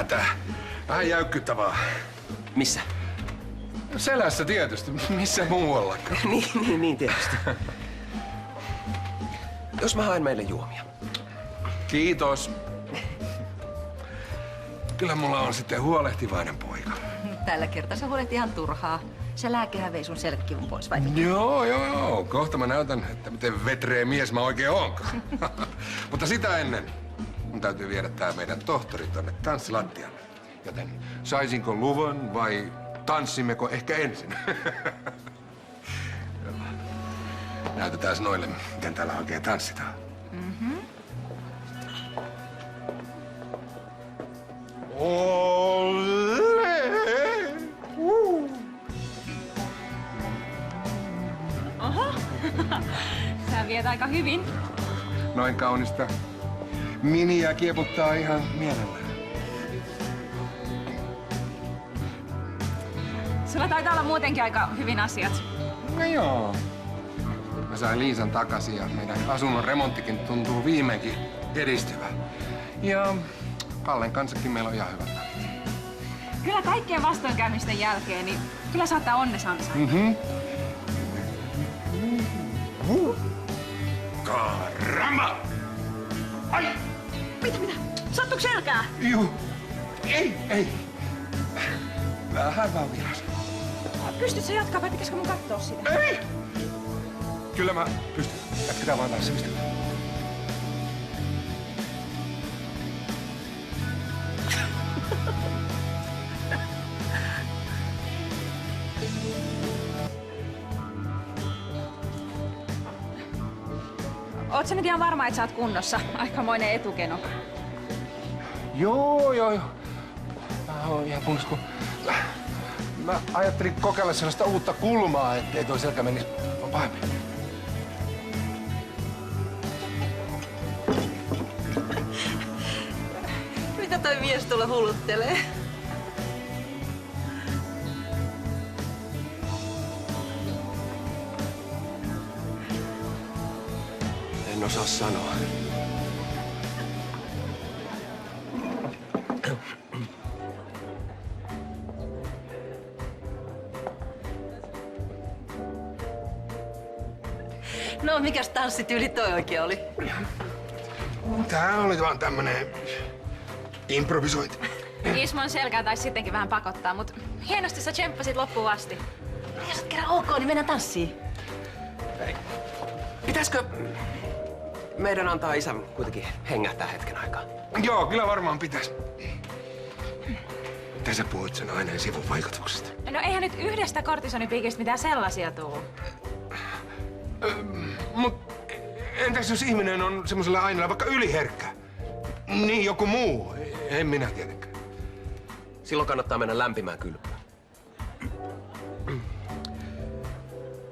hätä. Vähän jäykkyyttä vaan. Missä? Selässä tietysti. Missä muuallakaan? niin tietysti. Jos mä haen meille juomia. Kiitos. Kyllä mulla on sitten huolehtivainen poika. Tällä kertaa sä huolet ihan turhaa. Se lääkehän vei sun selkäkivun pois, vai mitä? Joo. Kohta mä näytän, että miten vetreä mies mä oikein oonkaan. Mutta sitä ennen mun täytyy viedä tää meidän tohtori tonne tanssilattialle. Joten saisinko luvan vai tanssimmeko ehkä ensin? Näytetään noille, miten täällä oikein tanssitaan. Olle! Oho, sä viet aika hyvin. Noin kaunista. Miniä kieputtaa ihan mielellään. Sulla taitaa olla muutenkin aika hyvin asiat. No joo. Mä sain Liisan takaisin ja meidän asunnon remonttikin tuntuu viimeinkin edistyvän. Ja Kallen kanssakin meillä on ihan hyvät välit. Kyllä kaikkien vastoinkäymisten jälkeen, niin kyllä saattaa onnessa ansaita. Karama! Ai! Mitä? Sattuuko selkää? Juu. Ei. Vähän vaan vihas. Pystyt sä jatkaa vai pitäisikö mun kattoo sitä? Ei! Kyllä mä pystyn. Jatketaan vaan tanssimista. Oot sä nyt ihan varma, että sä oot kunnossa? Aikamoinen etukeno. Joo. Mä oon ihan kunnossa, kun mä ajattelin kokeilla sellaista uutta kulmaa, ettei toi selkä menisi pahemmin. Mitä toi mies tuolla hulluttelee? En osaa sanoa. No, mikäs tanssityyli toi oikein oli? Tää oli vaan tämmönen improvisointi. Ismon selkää taisi sittenkin vähän pakottaa, mutta hienosti sä tsemppasit loppuun asti. Jos oot kerran ok, niin mennään tanssiin. Pitäisikö meidän antaa isän kuitenkin hengähtää hetken aikaa? Joo, kyllä varmaan pitäis. Mitä sä puhuit sen aineen sivuvaikutuksesta? No eihän nyt yhdestä kortisonipiikistä mitään sellaisia tuu. Mut entäs jos ihminen on semmoisella aineella vaikka yliherkkä? Niin joku muu. En minä tietenkään. Silloin kannattaa mennä lämpimään kylpyyn.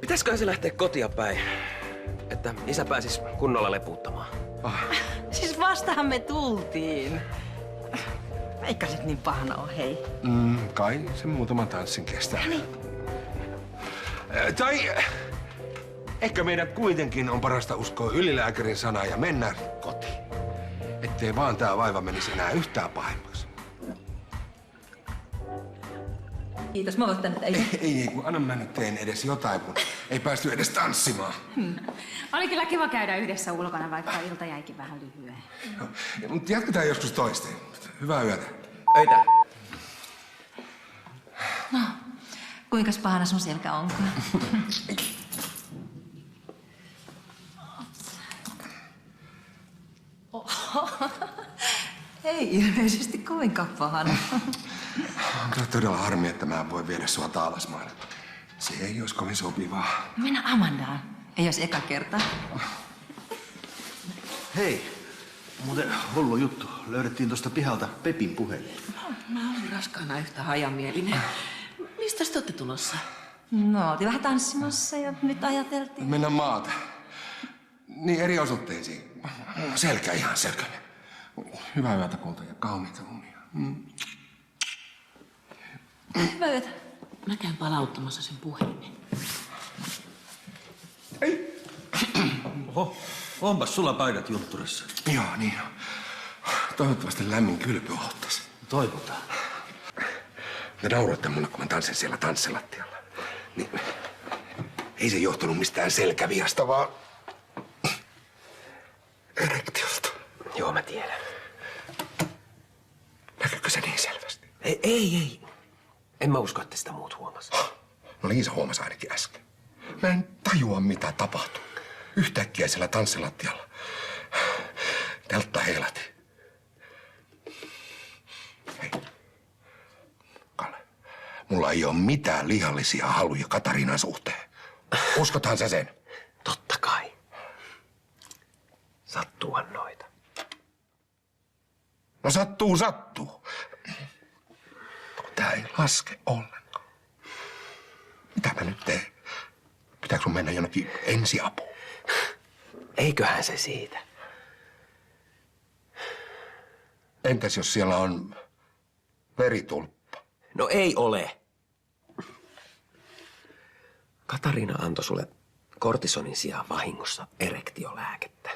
Pitäisikö se lähteä kotia päin, että isä pääsis kunnolla lepuuttamaan? Siis vastahan me tultiin. Eikä se niin pahana oo, hei. Kai se muutaman tanssin kestää. Tai ehkä meidän kuitenkin on parasta uskoa ylilääkärin sanaa ja mennä kotiin. Ettei vaan tää vaiva menisi enää yhtään pahemmaksi. Kiitos, mä voin tänne. Ei, kun anna mä nyt teen edes jotain, kun ei päästy edes tanssimaan. Oli kyllä kiva käydä yhdessä ulkona, vaikka ilta jäikin vähän lyhyen. Mutta jatketaan joskus toisten. Hyvää yötä. Öitä. No, kuinkas pahana sun selkä onkaan? Ei ilmeisesti kovinkaan pahana. On todella harmi, että mä en voi viedä sua Taalasmaalle. Se ei olisi kovin sopivaa. Mennä Amandaan. Ei jos eka kerta. Hei, muuten hullu juttu. Löydettiin tuosta pihalta Pepin puhelin. Mä olin raskaana yhtä hajamielinen. Mistä te olette tulossa? No, oltiin vähän tanssimassa ja nyt ajateltiin. Mennään maata. Niin eri osoitteisiin. Selkä ihan selkäinen. Hyvää yötä kulta ja kauniita unia. Hyvää yötä. Mä käyn palauttamassa sen puhelimen. Ei. Oho, onpas sulla paidat juntturissa. Joo, niin on. Toivottavasti lämmin kylpy ottais. Toivotaan. Te nauroitte mulle, kun mä tanssin siellä tanssilattialla. Niin, ei se johtunut mistään selkäviasta, vaan erektiosta. Joo, mä tiedän. Näkyykö se niin selvästi? Ei. En mä usko, että sitä muut huomas. No Liisa huomasi ainakin äsken. Mä en tajua, mitä tapahtui. Yhtäkkiä siellä tanssilattialla. Teltta heilati. Hei. Kalle, mulla ei ole mitään lihallisia haluja Katariinan suhteen. Uskothan sä sen? Totta kai. Sattuuhan noita. No sattuu. Tää ei laske ollenkaan. Mitä mä nyt teen? Pitääkö sun mennä jonnekin ensiapuun? Eiköhän se siitä. Entäs jos siellä on veritulppa? No ei ole. Katariina antoi sulle kortisonin sijaan vahingossa erektiolääkettä.